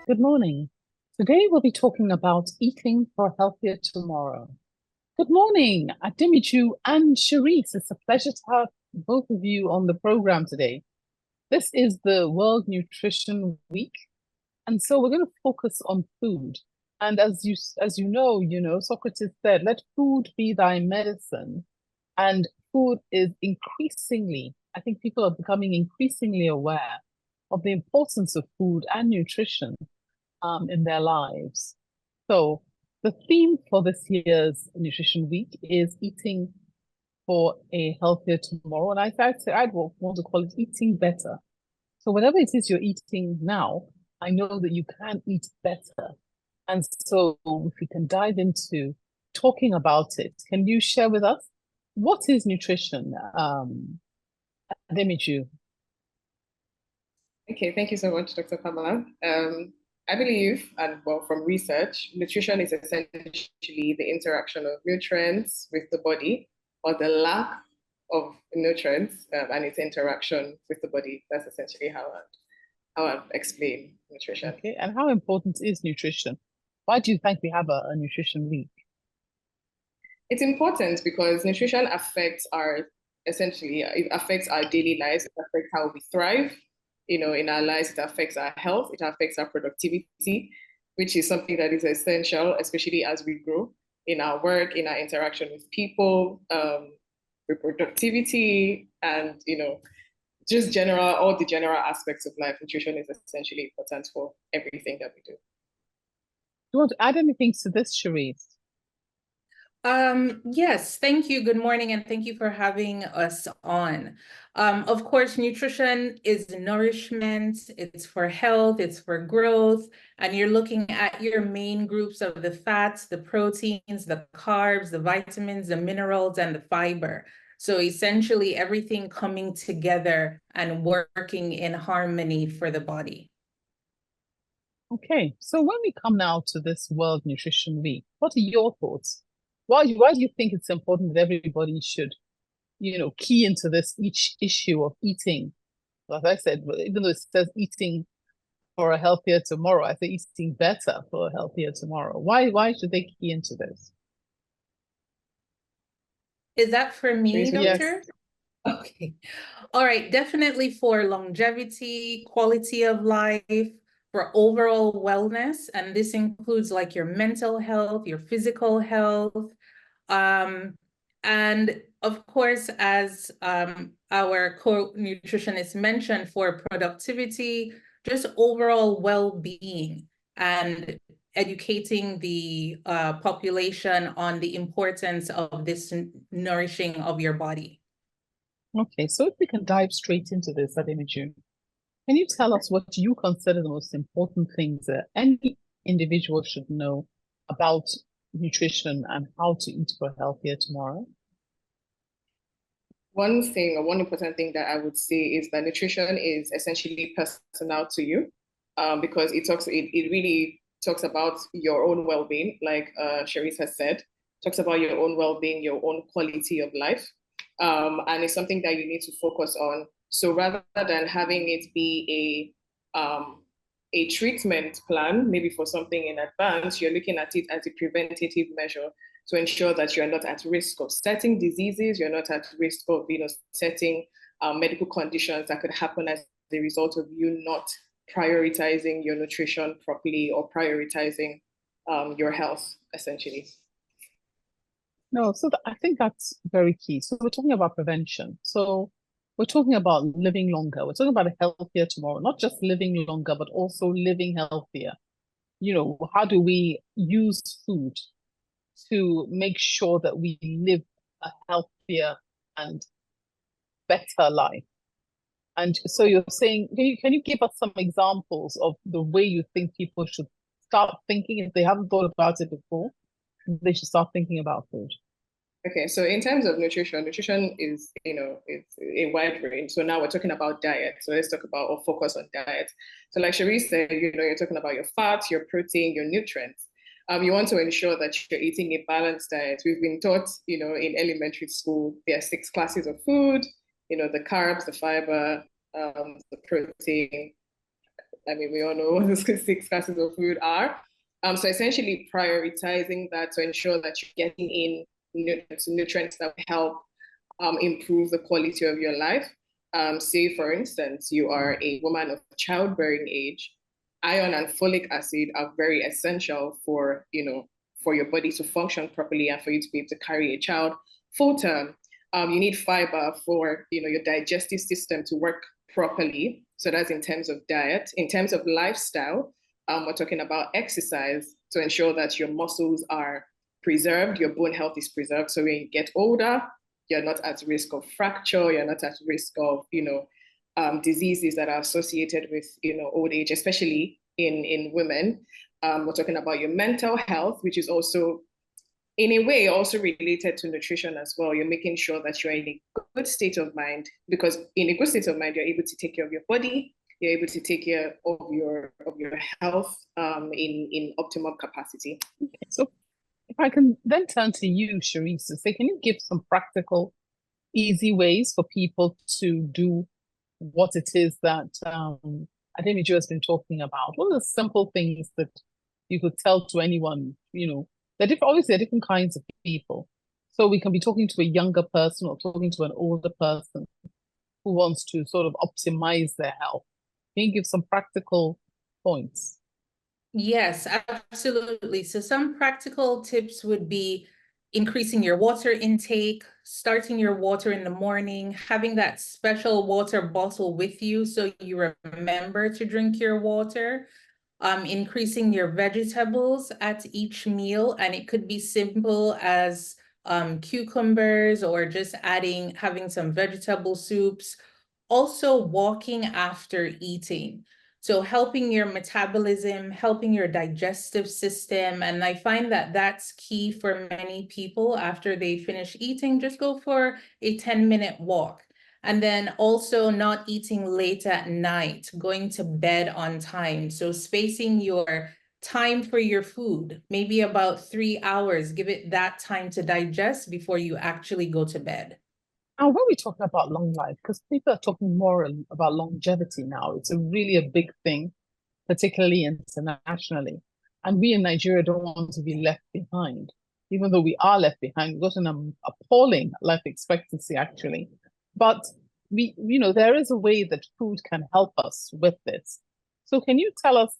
Good morning. Today we'll be talking about eating for a healthier tomorrow. Good morning, Ademiju and Sherese. It's a pleasure to have both of you on the program today. This is the World Nutrition Week, and so we're going to focus on food. And as you know, Socrates said, "Let food be thy medicine." And food is increasingly, I think people are becoming increasingly aware of the importance of food and nutrition in their lives. So the theme for this year's Nutrition Week is eating for a healthier tomorrow. And I'd want to call it eating better. So whatever it is you're eating now, I know that you can eat better. And so if we can dive into talking about it, can you share with us what is nutrition? Ademiju. Okay, thank you so much, Dr. Pamela. I believe, and well, from research, nutrition is essentially the interaction of nutrients with the body, or the lack of nutrients and its interaction with the body. That's essentially how I explain nutrition. Okay, and how important is nutrition? Why do you think we have a nutrition week? It's important because nutrition affects it affects our daily lives. It affects how we thrive. In our lives, it affects our health. It affects our productivity, which is something that is essential, especially as we grow in our work, in our interaction with people, reproductivity, and just all the general aspects of life. Nutrition is essentially important for everything that we do. Do you want to add anything to this, Sherese? Yes, thank you. Good morning, and thank you for having us on. Of course, nutrition is nourishment, it's for health, it's for growth, and you're looking at your main groups of the fats, the proteins, the carbs, the vitamins, the minerals, and the fiber. So essentially everything coming together and working in harmony for the body. Okay, so when we come now to this World Nutrition Week, what are your thoughts? Why do you think it's important that everybody should, key into this each issue of eating? As I said, even though it says eating for a healthier tomorrow, I say eating better for a healthier tomorrow. Why should they key into this? Is that for me, Yes. Doctor? Okay. All right. Definitely for longevity, quality of life, for overall wellness. And this includes like your mental health, your physical health. And of course, as our co-nutritionist mentioned, for productivity, just overall well-being and educating the population on the importance of this nourishing of your body. Okay, so if we can dive straight into this, Ademiju, can you tell us what you consider the most important things that any individual should know about nutrition and how to eat for a healthier tomorrow? One thing, or one important thing that I would say is that nutrition is essentially personal to you, because it really talks about your own well-being, like Sherese has said, talks about your own well-being, your own quality of life, and it's something that you need to focus on. So rather than having it be a treatment plan, maybe for something in advance, you're looking at it as a preventative measure to ensure that you're not at risk of certain diseases, you're not at risk of certain medical conditions that could happen as the result of you not prioritizing your nutrition properly or prioritizing your health, essentially. No, so I think that's very key. So we're talking about prevention. So we're talking about living longer. We're talking about a healthier tomorrow, not just living longer, but also living healthier. How do we use food to make sure that we live a healthier and better life? And so you're saying, can you give us some examples of the way you think people should start thinking if they haven't thought about it before? They should start thinking about food. Okay, so in terms of nutrition is, it's a wide range. So now we're talking about diet. So let's talk about or focus on diet. So like Sherese said, you're talking about your fats, your protein, your nutrients. You want to ensure that you're eating a balanced diet. We've been taught, in elementary school, there are 6 classes of food, the carbs, the fiber, the protein, I mean, we all know what the 6 classes of food are. So essentially prioritizing that to ensure that you're getting in nutrients that help improve the quality of your life. Say, for instance, you are a woman of childbearing age, iron and folic acid are very essential for, for your body to function properly and for you to be able to carry a child full term. You need fiber for, your digestive system to work properly. So that's in terms of diet. In terms of lifestyle, we're talking about exercise to ensure that your muscles are preserved, your bone health is preserved. So when you get older, you're not at risk of fracture, you're not at risk of, diseases that are associated with, old age, especially in women. We're talking about your mental health, which is also, in a way, also related to nutrition as well. You're making sure that you're in a good state of mind, because in a good state of mind, you're able to take care of your body, you're able to take care of your health in optimal capacity. Okay, so if I can then turn to you, Sherese, to say, can you give some practical, easy ways for people to do what it is that Ademiju has been talking about? What are the simple things that you could tell to anyone? Obviously there are different kinds of people. So we can be talking to a younger person or talking to an older person who wants to sort of optimize their health. Can you give some practical points? Yes, absolutely. So some practical tips would be increasing your water intake, starting your water in the morning, having that special water bottle with you so you remember to drink your water, increasing your vegetables at each meal. And it could be simple as cucumbers or just having some vegetable soups. Also walking after eating. So helping your metabolism, helping your digestive system. And I find that that's key for many people. After they finish eating, just go for a 10-minute walk. And then also not eating late at night, going to bed on time. So spacing your time for your food, maybe about 3 hours, give it that time to digest before you actually go to bed. And when we talk about long life, because people are talking more about longevity now, it's really a big thing, particularly internationally. And we in Nigeria don't want to be left behind. Even though we are left behind, we've got an appalling life expectancy, actually. But there is a way that food can help us with this. So can you tell us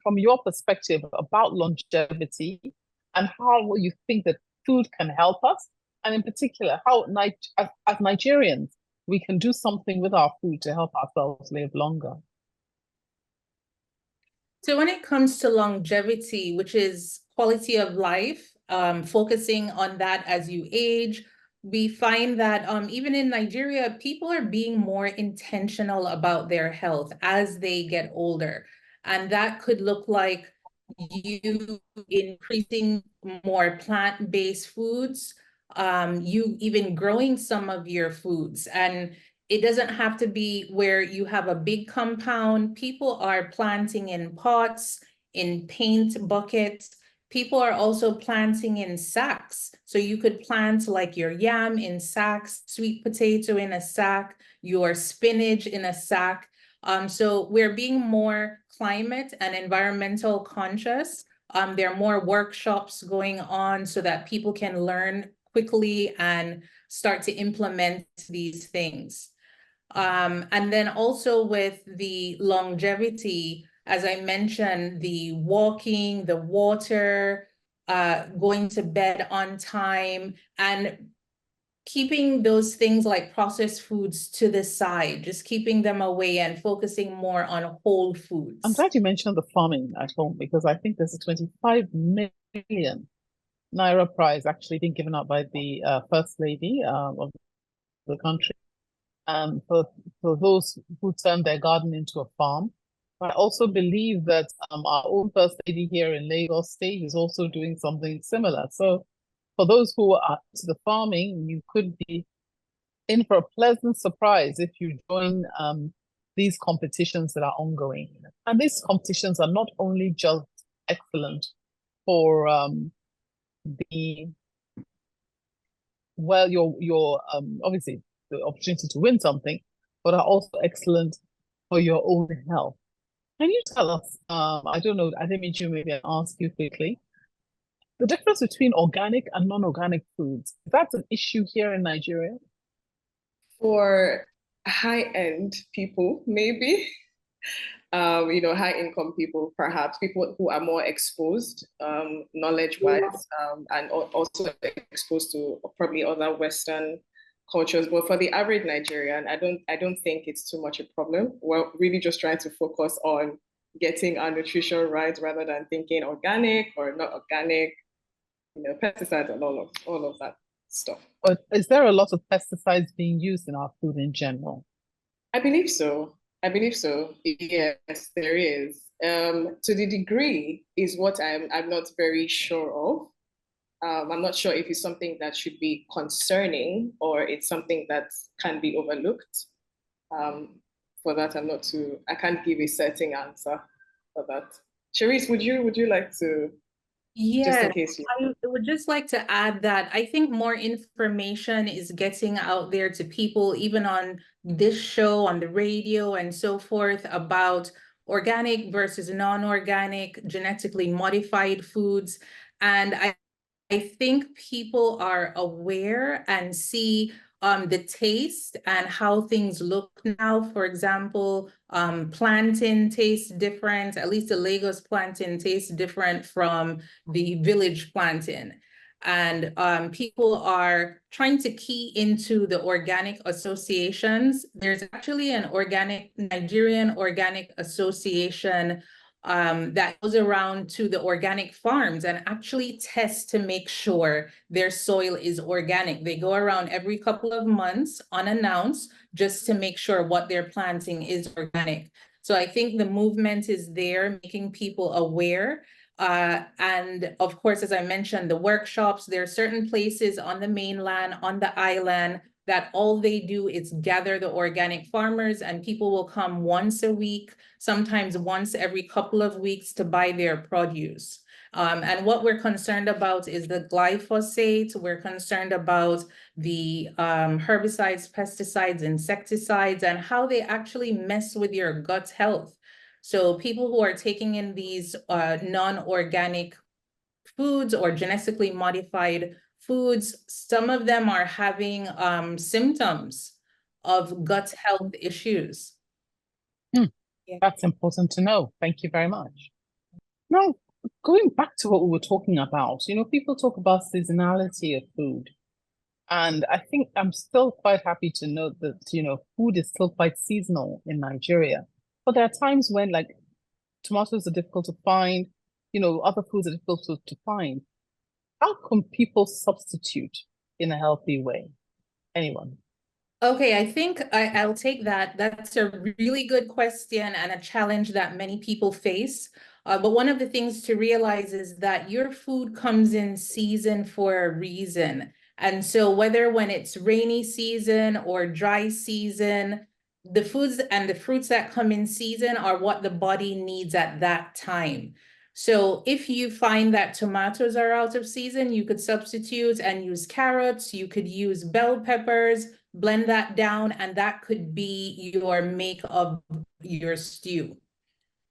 from your perspective about longevity and how you think that food can help us? And in particular, how as Nigerians, we can do something with our food to help ourselves live longer. So when it comes to longevity, which is quality of life, focusing on that as you age, we find that even in Nigeria, people are being more intentional about their health as they get older. And that could look like you increasing more plant-based foods, you even growing some of your foods. And it doesn't have to be where you have a big compound. People are planting in pots, in paint buckets. People are also planting in sacks. So you could plant like your yam in sacks, sweet potato in a sack, your spinach in a sack. So we're being more climate and environmental conscious. There are more workshops going on so that people can learn quickly and start to implement these things. And then also with the longevity, as I mentioned, the walking, the water, going to bed on time, and keeping those things like processed foods to the side, just keeping them away and focusing more on whole foods. I'm glad you mentioned the farming at home, because I think there's a 25 million Naira prize actually being given out by the First Lady of the country for those who turn their garden into a farm. But I also believe that our own First Lady here in Lagos State is also doing something similar. So for those who are to the farming, you could be in for a pleasant surprise if you join these competitions that are ongoing. And these competitions are not only just excellent for your obviously the opportunity to win something, but are also excellent for your own health. Can you tell us, I don't know, Ademiju, maybe I'll ask you quickly, the difference between organic and non-organic foods? That's an issue here in Nigeria. For high-end people, maybe, high income people, perhaps people who are more exposed, knowledge-wise, and also exposed to probably other Western cultures. But for the average Nigerian, I don't think it's too much a problem. We're really just trying to focus on getting our nutrition right rather than thinking organic or not organic, pesticides and all of that stuff. But is there a lot of pesticides being used in our food in general? I believe so. I believe so. Yes, there is. To the degree is what I'm not very sure of. I'm not sure if it's something that should be concerning or it's something that can be overlooked. For that, I can't give a certain answer for that. Sherese, would you like to, just in Yes, case you... I would just like to add that I think more information is getting out there to people, even on this show, on the radio and so forth, about organic versus non-organic, genetically modified foods. And I think people are aware and see the taste and how things look now. For example, plantain tastes different, at least the Lagos plantain tastes different from the village plantain. And people are trying to key into the organic associations. There's actually an Nigerian organic association that goes around to the organic farms and actually test to make sure their soil is organic. They go around every couple of months unannounced just to make sure what they're planting is organic. So I think the movement is there, making people aware. And of course, as I mentioned, the workshops, there are certain places on the mainland, on the island, that all they do is gather the organic farmers, and people will come once a week, sometimes once every couple of weeks, to buy their produce. And what we're concerned about is the glyphosate. We're concerned about the herbicides, pesticides, insecticides, and how they actually mess with your gut health. So people who are taking in these non-organic foods or genetically modified foods, some of them are having symptoms of gut health issues. Yeah. That's important to know. Thank you very much. Now, going back to what we were talking about, people talk about seasonality of food. And I think I'm still quite happy to note that, food is still quite seasonal in Nigeria. But there are times when, like, tomatoes are difficult to find, other foods are difficult to find. How can people substitute in a healthy way? Anyone? Okay, I think I'll take that. That's a really good question and a challenge that many people face. But one of the things to realize is that your food comes in season for a reason. And so whether when it's rainy season or dry season, the foods and the fruits that come in season are what the body needs at that time. So if you find that tomatoes are out of season, you could substitute and use carrots, you could use bell peppers, blend that down, and that could be your make of your stew.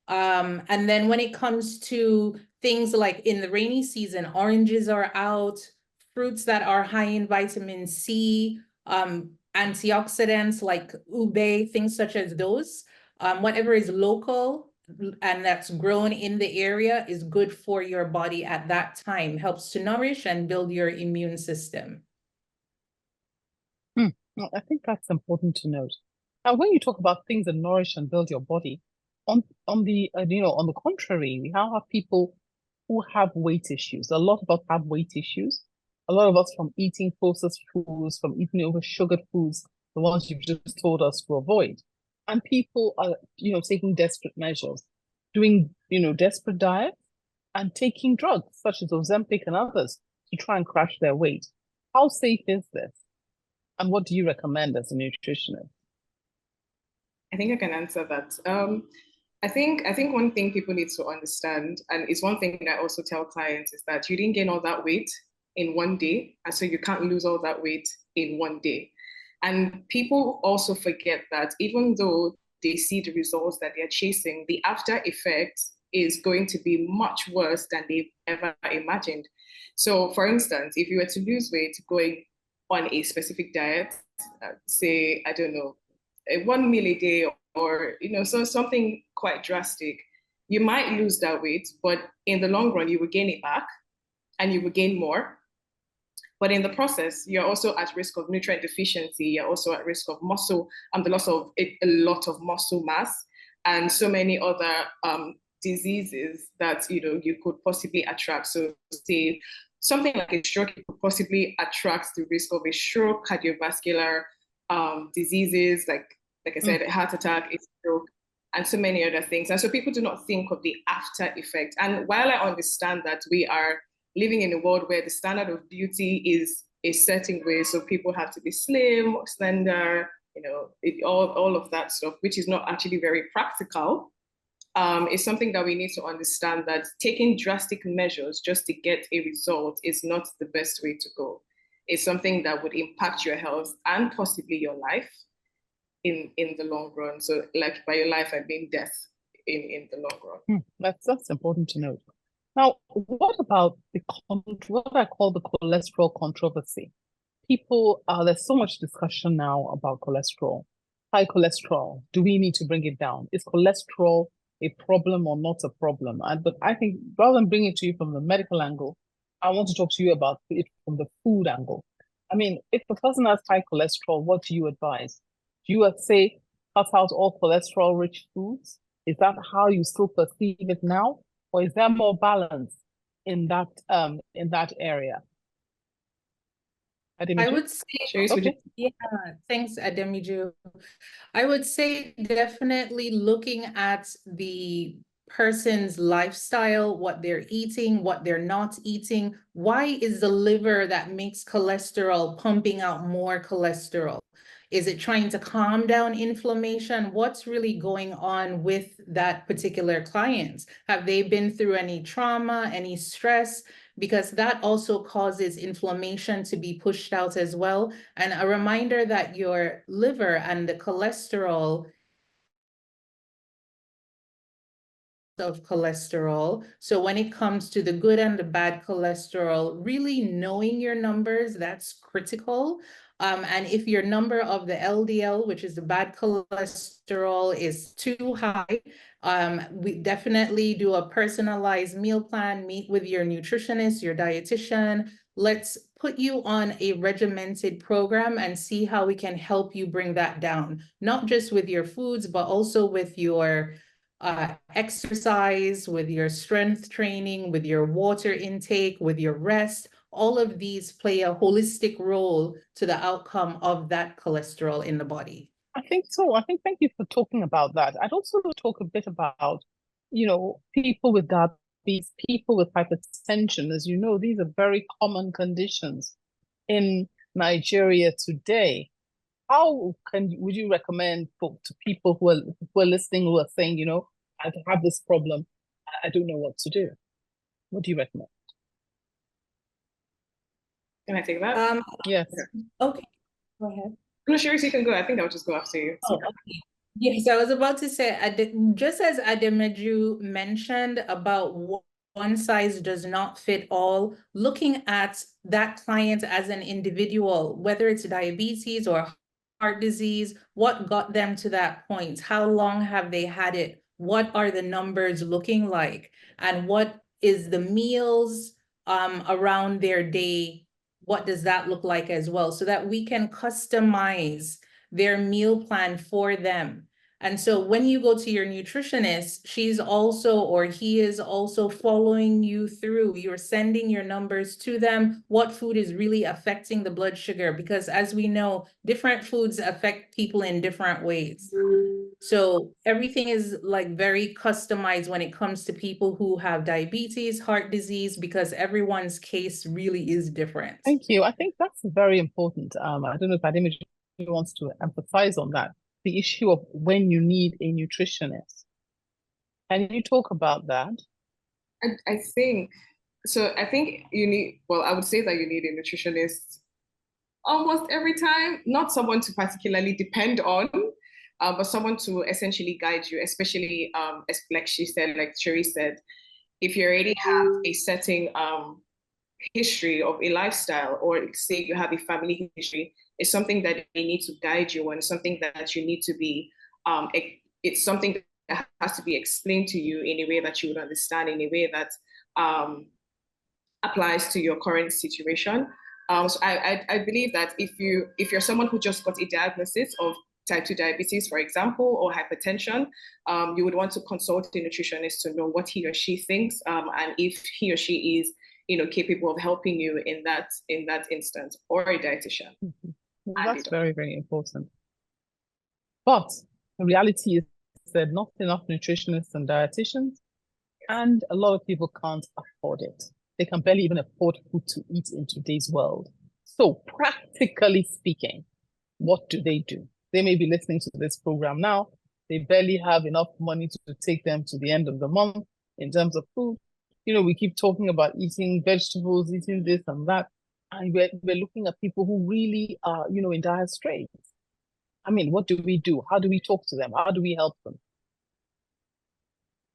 And then when it comes to things like in the rainy season, oranges are out, fruits that are high in vitamin C, antioxidants like ube, things such as those. Whatever is local and that's grown in the area is good for your body at that time, helps to nourish and build your immune system. Well, I think that's important to note. Now, when you talk about things that nourish and build your body, on the contrary, we now have people who have weight issues. A lot of us have weight issues. A lot of us from eating processed foods, from eating over sugared foods, the ones you've just told us to avoid. And people are, taking desperate measures, doing, desperate diets and taking drugs such as Ozempic and others to try and crash their weight. How safe is this? And what do you recommend as a nutritionist? I think I can answer that. I think one thing people need to understand, and it's one thing that I also tell clients, is that you didn't gain all that weight in one day, and so you can't lose all that weight in one day. And people also forget that even though they see the results that they're chasing, the after effect is going to be much worse than they've ever imagined. So for instance, if you were to lose weight going on a specific diet, say, I don't know, 1 meal a day, or so something quite drastic, you might lose that weight, but in the long run, you will gain it back and you will gain more. But in the process, you're also at risk of nutrient deficiency. You're also at risk of muscle, the loss of a lot of muscle mass, and so many other diseases that you could possibly attract. So say something like a stroke could possibly attract the risk of a stroke, cardiovascular diseases, like I said, a heart attack, a stroke, and so many other things. And so people do not think of the after effect. And while I understand that we are living in a world where the standard of beauty is a certain way, so people have to be slim, slender, all of that stuff, which is not actually very practical, is something that we need to understand, that taking drastic measures just to get a result is not the best way to go. It's something that would impact your health and possibly your life in the long run. So like by your life, I mean death in the long run. That's important to note. Now, what about what I call the cholesterol controversy? People, there's so much discussion now about cholesterol. High cholesterol, do we need to bring it down? Is cholesterol a problem or not a problem? But I think rather than bring it to you from the medical angle, I want to talk to you about it from the food angle. I mean, if the person has high cholesterol, what do you advise? Do you say cut out all cholesterol-rich foods? Is that how you still perceive it now? Or is there more balance in that area? Ademiju? I would say, Okay. yeah, thanks, Ademiju. I would say definitely looking at the person's lifestyle, what they're eating, what they're not eating. Why is the liver that makes cholesterol pumping out more cholesterol? Is it trying to calm down inflammation? What's really going on with that particular client? Have they been through any trauma, any stress? Because that also causes inflammation to be pushed out as well. And a reminder that your liver and the cholesterol of cholesterol. So when it comes to the good and the bad cholesterol, really knowing your numbers, that's critical. And if your number of the LDL, which is the bad cholesterol, is too high, we definitely do a personalized meal plan, meet with your nutritionist, your dietitian. Let's put you on a regimented program and see how we can help you bring that down, not just with your foods, but also with your exercise, with your strength training, with your water intake, with your rest. All of these play a holistic role to the outcome of that cholesterol in the body. I think so. Thank you for talking about that. I'd also talk a bit about, people with diabetes, people with hypertension. As you know, these are very common conditions in Nigeria today. How would you recommend to people who are listening, who are saying, I have this problem, I don't know what to do? What do you recommend? Can I take that? Yes. Okay, go ahead. No, Sherese, you can go. I think I'll just go after you. Oh, okay. Yes, I was about to say, just as Ademiju mentioned about one size does not fit all, looking at that client as an individual, whether it's diabetes or heart disease, what got them to that point? How long have they had it? What are the numbers looking like? And what is the meals around their day? What does that look like as well? So that we can customize their meal plan for them. And so when you go to your nutritionist, she's also, or he is also following you through. You're sending your numbers to them, what food is really affecting the blood sugar, because as we know, different foods affect people in different ways. So everything is like very customized when it comes to people who have diabetes, heart disease, because everyone's case really is different. Thank you. I think that's very important. I don't know if Ademiju wants to emphasize on that, the issue of when you need a nutritionist. Can you talk about that? I think you need, I would say that you need a nutritionist almost every time, not someone to particularly depend on. but someone to essentially guide you, especially like she said, like Sherese said, if you already have a certain history of a lifestyle, or say you have a family history, it's something that they need to guide you on, something that you need to be, it's something that has to be explained to you in a way that you would understand, in a way that applies to your current situation. So I believe that if you're someone who just got a diagnosis of type 2 diabetes, for example, or hypertension, you would want to consult a nutritionist to know what he or she thinks, and if he or she is, capable of helping you in that instance, or a dietitian. Well, that's very, very important. But the reality is that not enough nutritionists and dietitians, and a lot of people can't afford it. They can barely even afford food to eat in today's world. So practically speaking, what do? They may be listening to this program now. They barely have enough money to take them to the end of the month in terms of food. We keep talking about eating vegetables, eating this and that, and we're looking at people who really are, in dire straits. I mean, what do we do? How do we talk to them? How do we help them?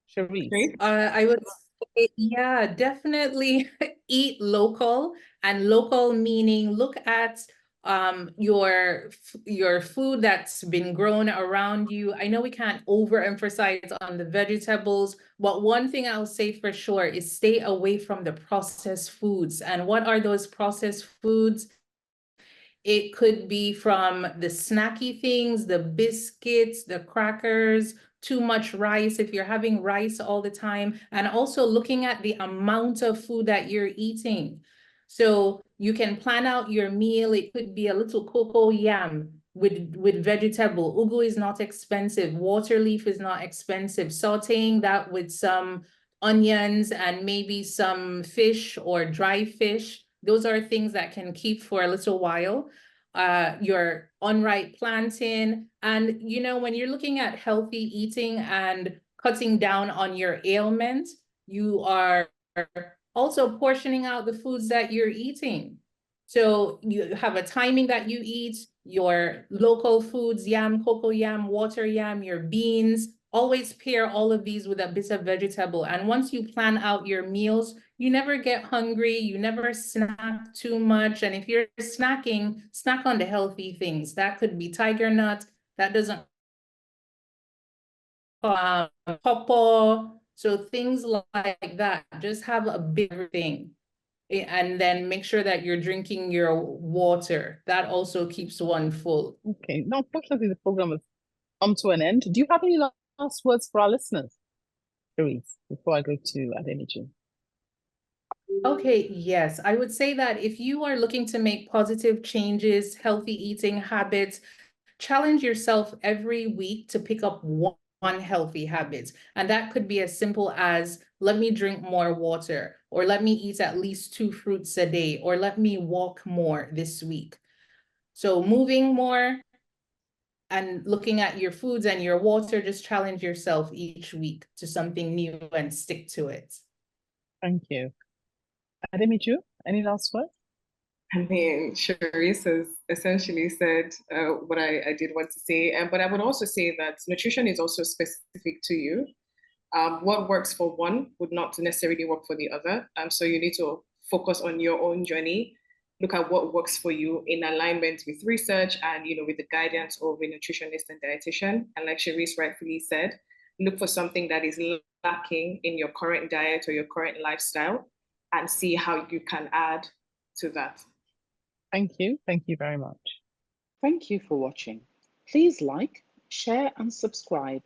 Sherese? I would say, yeah, definitely eat local, and local meaning look at your food that's been grown around you. I know we can't overemphasize on the vegetables, but one thing I'll say for sure is stay away from the processed foods. And what are those processed foods? It could be from the snacky things, the biscuits, the crackers, too much rice, if you're having rice all the time, and also looking at the amount of food that you're eating. So you can plan out your meal. It could be a little cocoa yam with vegetable. Ugu is not expensive. Water leaf is not expensive. Sauteing that with some onions and maybe some fish or dry fish. Those are things that can keep for a little while. Your unripe plantain. And, when you're looking at healthy eating and cutting down on your ailments, you are also portioning out the foods that you're eating. So you have a timing that you eat, your local foods, yam, cocoa yam, water yam, your beans. Always pair all of these with a bit of vegetable. And once you plan out your meals, you never get hungry, you never snack too much. And if you're snacking, snack on the healthy things. That could be tiger nut, that doesn't pawpaw. So things like that, just have a big thing. And then make sure that you're drinking your water. That also keeps one full. Okay, now unfortunately the program has come to an end. Do you have any last words for our listeners, Sherese, before I go to Ademiju? Okay, yes. I would say that if you are looking to make positive changes, healthy eating habits, challenge yourself every week to pick up one healthy habit. And that could be as simple as, let me drink more water, or let me eat at least 2 fruits a day, or let me walk more this week. So moving more and looking at your foods and your water, just challenge yourself each week to something new and stick to it. Thank you. Ademiju, any last words? I mean, Sherese has essentially said what I did want to say, but I would also say that nutrition is also specific to you. What works for one would not necessarily work for the other. So you need to focus on your own journey, look at what works for you in alignment with research and, with the guidance of a nutritionist and dietitian. And like Sherese rightfully said, look for something that is lacking in your current diet or your current lifestyle and see how you can add to that. Thank you. Thank you very much. Thank you for watching. Please like, share and subscribe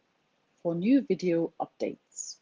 for new video updates.